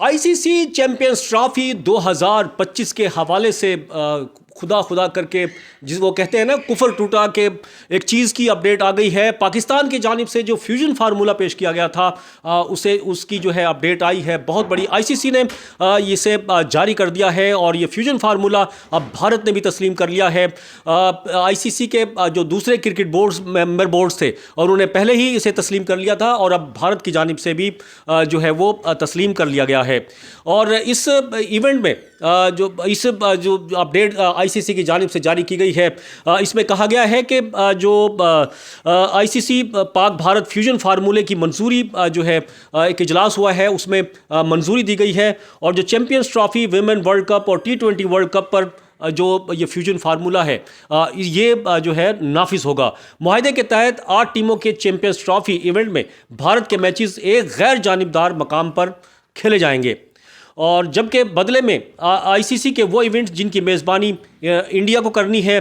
ICC champions trophy 2025 के हवाले से खुदा खुदा करके जिस वो कहते हैं ना कुफर टूटा के एक चीज़ की अपडेट आ गई है। पाकिस्तान की जानिब से जो फ्यूजन फार्मूला पेश किया गया था उसे उसकी जो है अपडेट आई है बहुत बड़ी। आईसीसी ने इसे जारी कर दिया है और ये फ्यूजन फार्मूला अब भारत ने भी तस्लीम कर लिया है। आईसीसी के जो दूसरे क्रिकेट बोर्ड्स मेंबर बोर्ड्स थे और उन्होंने पहले ही इसे तस्लीम कर लिया था और अब भारत की जानिब से भी जो है वो तस्लीम कर लिया गया है। और इस इवेंट में जो अपडेट आईसीसी की जानिब से जारी की गई है इसमें कहा गया है कि जो आईसीसी पाक भारत फ्यूजन फार्मूले की मंजूरी जो है एक इजलास हुआ है उसमें मंजूरी दी गई है और जो champions trophy women world cup और T20 वर्ल्ड कप पर जो ये फ्यूजन फार्मूला है ये जो है नाफिज होगा। मुआहदे के तहत 8 टीमों के चैंपियंस ट्रॉफी इवेंट में भारत के मैचेस एक गैर जानिबदार मकाम पर खेले जाएंगे और जबकि बदले में आईसीसी के वो इवेंट्स जिनकी मेज़बानी इंडिया को करनी है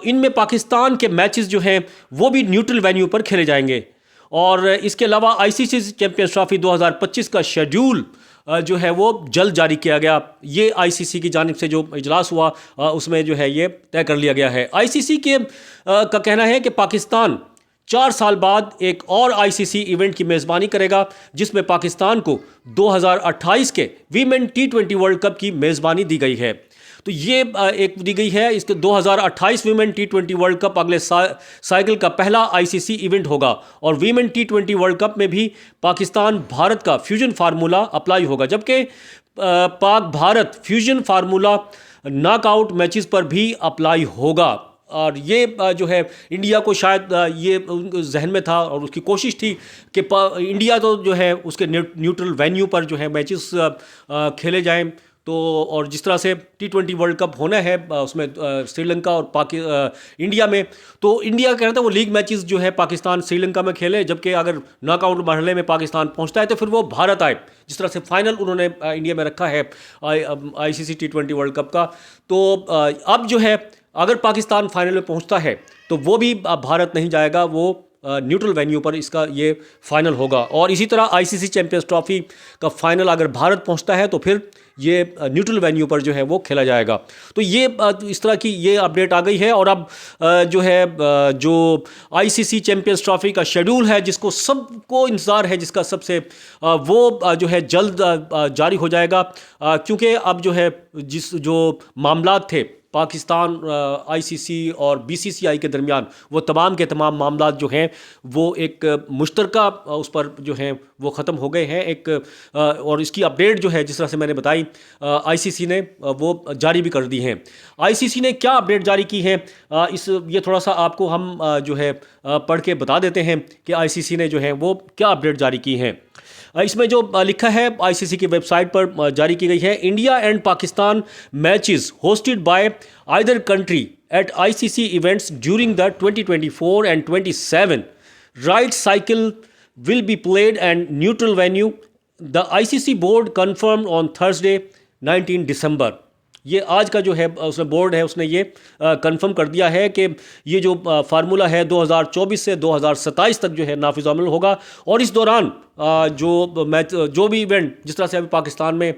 इनमें पाकिस्तान के मैचेस जो हैं वो भी न्यूट्रल वेन्यू पर खेले जाएंगे। और इसके अलावा आईसीसी चैंपियंस ट्रॉफी 2025 का शेड्यूल जो है वो जल्द जारी किया गया। ये आईसीसी की जानिब से जो इजलास हुआ उसमें जो है ये तय कर लिया गया है। आईसीसी के का कहना है कि पाकिस्तान 4 साल बाद एक और आईसीसी इवेंट की मेज़बानी करेगा जिसमें पाकिस्तान को 2028 के वीमेन T20 वर्ल्ड कप की मेज़बानी दी गई है। तो ये एक दी गई है। इसके 2028 वीमेन T20 वर्ल्ड कप अगले साइकिल का पहला आईसीसी इवेंट होगा और वीमेन T20 वर्ल्ड कप में भी पाकिस्तान भारत का फ्यूजन फार्मूला अप्लाई होगा जबकि Pak Bharat fusion formula knockout matches पर भी अप्लाई होगा। और ये जो है इंडिया को शायद ये जहन में था और उसकी कोशिश थी कि इंडिया तो जो है उसके न्यूट्रल वेन्यू पर जो है मैचेस खेले जाएं। तो और जिस तरह से T20 वर्ल्ड कप होना है उसमें श्रीलंका और इंडिया में, तो इंडिया कह रहा था वो लीग मैचेस जो है पाकिस्तान श्रीलंका में खेले जबकि अगर नॉकआउट मरहले में पाकिस्तान पहुंचता है तो फिर वो भारत आए। जिस तरह से फाइनल उन्होंने इंडिया में रखा है आईसीसी T20 वर्ल्ड कप का। तो अब जो है अगर पाकिस्तान फाइनल में पहुंचता है तो वो भी भारत नहीं जाएगा, वो न्यूट्रल वेन्यू पर इसका ये फाइनल होगा। और इसी तरह आईसीसी चैंपियंस ट्रॉफी का फाइनल अगर भारत पहुंचता है तो फिर ये न्यूट्रल वेन्यू पर जो है वो खेला जाएगा। तो ये इस तरह की ये अपडेट आ गई है। और अब जो है जो आईसीसी चैंपियंस ट्रॉफी का शेड्यूल है जिसको सबको इंतज़ार है, जिसका सबसे वो जो है जल्द जारी हो जाएगा क्योंकि अब जो है जो मामलात थे पाकिस्तान आईसीसी और बीसीसीआई के दरमियान वो तमाम के तमाम मामलात जो हैं वो एक मुश्तरका उस पर जो हैं वो ख़त्म हो गए हैं। एक और इसकी अपडेट जो है जिस तरह से मैंने बताई आईसीसी ने वो जारी भी कर दी हैं। आईसीसी ने क्या अपडेट जारी की है ये थोड़ा सा आपको हम जो है पढ़ के बता देते हैं कि आईसीसी ने जो है वो क्या अपडेट जारी की हैं। इसमें जो लिखा है आईसीसी की वेबसाइट पर जारी की गई है, India and Pakistan matches hosted by either country at ICC events during the 2024 and 27 right cycle will be played and neutral venue. The ICC board confirmed on Thursday 19 दिसंबर। ये आज का जो है उसने बोर्ड है उसने ये कंफर्म कर दिया है कि ये जो फार्मूला है 2024 से 2027 तक जो है नाफिज अमल होगा। और इस दौरान जो मैच जो भी इवेंट जिस तरह से अभी पाकिस्तान में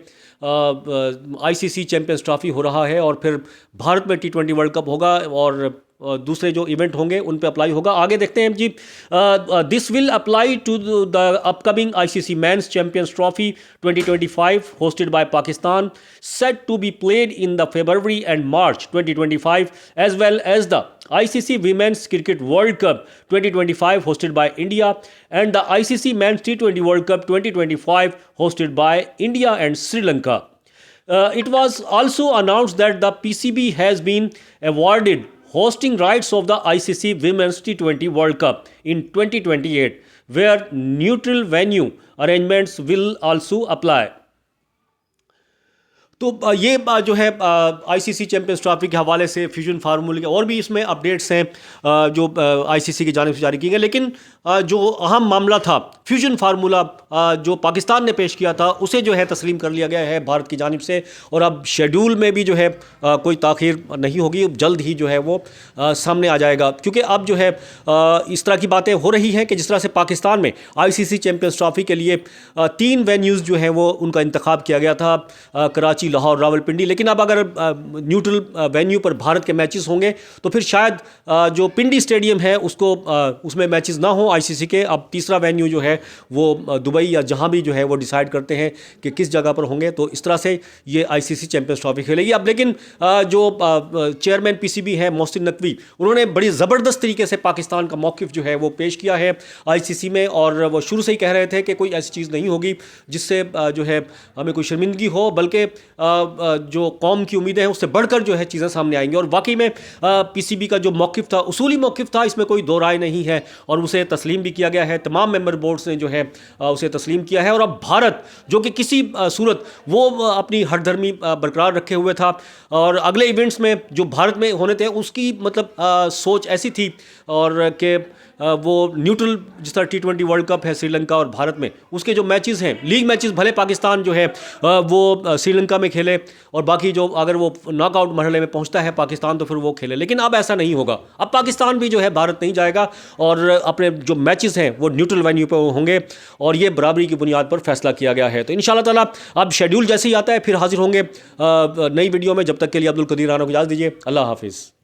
आईसीसी चैंपियंस ट्रॉफी हो रहा है और फिर भारत में T20 वर्ल्ड कप होगा और दूसरे जो इवेंट होंगे उन पे अप्लाई होगा। आगे देखते हैं जी। This will apply to the upcoming ICC men's champions trophy 2025 hosted by Pakistan set to be played in the February and March 2025 as well as the ICC Women's Cricket World Cup 2025 hosted by India and the ICC Men's T20 World Cup 2025 hosted by India and Sri Lanka. It was also announced that the PCB has been awarded hosting rights of the ICC Women's T20 World Cup in 2028, where neutral venue arrangements will also apply. तो ये जो है ICC champions trophy के हवाले से fusion फार्मूले के और भी इसमें अपडेट्स हैं जो आईसीसी की जानिब से जारी किए गए। लेकिन जो अहम मामला था फ्यूजन फार्मूला जो पाकिस्तान ने पेश किया था उसे जो है तस्लीम कर लिया गया है भारत की जानिब से, और अब शेड्यूल में भी जो है कोई ताख़ीर नहीं होगी, जल्द ही जो है वो सामने आ जाएगा। क्योंकि अब जो है इस तरह की बातें हो रही हैं कि जिस तरह से पाकिस्तान में आईसीसी चैंपियंस ट्रॉफी के लिए 3 वेन्यूज़ जो हैं वो उनका इंतखाब किया गया था, कराची, लाहौर, रावलपिंडी। लेकिन अब अगर न्यूट्रल वेन्यू पर भारत के मैचेस होंगे तो फिर शायद जो पिंडी स्टेडियम है उसको उसमें मैचेस ना हो आईसीसी के। अब तीसरा वेन्यू जो है वो दुबई या जहां भी जो है वो डिसाइड करते हैं कि किस जगह पर होंगे। तो इस तरह से ये आईसीसी चैंपियंस ट्रॉफी खेलेगी अब। लेकिन जो चेयरमैन पीसीबी है मोहसिन नकवी, उन्होंने बड़ी ज़बरदस्त तरीके से पाकिस्तान का मौक़िफ़ जो है वो पेश किया है आईसीसी में, और वो शुरू से ही कह रहे थे कि कोई ऐसी चीज़ नहीं होगी जिससे जो है हमें कोई शर्मिंदगी हो, बल्कि जो कौम की उम्मीदें हैं उससे बढ़कर जो है चीज़ें सामने आएंगी। और वाकई में पीसीबी का जो मौक़िफ़ था उसूली मौक़िफ़ था, इसमें कोई दो राय नहीं है, और उसे तस्लीम भी किया गया है। तमाम मेंबर बोर्ड्स ने जो है उसे तस्लीम किया है। और अब भारत जो कि किसी सूरत वो अपनी हठधर्मी बरकरार रखे हुए था, और अगले इवेंट्स में जो भारत में होने थे उसकी मतलब सोच ऐसी थी, और कि वो न्यूट्रल जिस तरह T20 वर्ल्ड कप है श्रीलंका और भारत में, उसके जो मैचेस हैं लीग मैचेस भले पाकिस्तान जो है वो श्रीलंका में खेले, और बाकी जो अगर वो नॉकआउट मरहले में पहुंचता है पाकिस्तान तो फिर वो खेले। लेकिन अब ऐसा नहीं होगा, अब पाकिस्तान भी जो है भारत नहीं जाएगा, और अपने जो मैचेस हैं वो न्यूट्रल वेन्यू पर होंगे, और ये बराबरी की बुनियाद पर फैसला किया गया है। तो इंशाल्लाह ताला अब शेड्यूल जैसे ही आता है फिर हाजिर होंगे नई वीडियो में। जब तक के लिए अब्दुल कदीर राना को इजाज़त दीजिए। अल्लाह हाफिज़।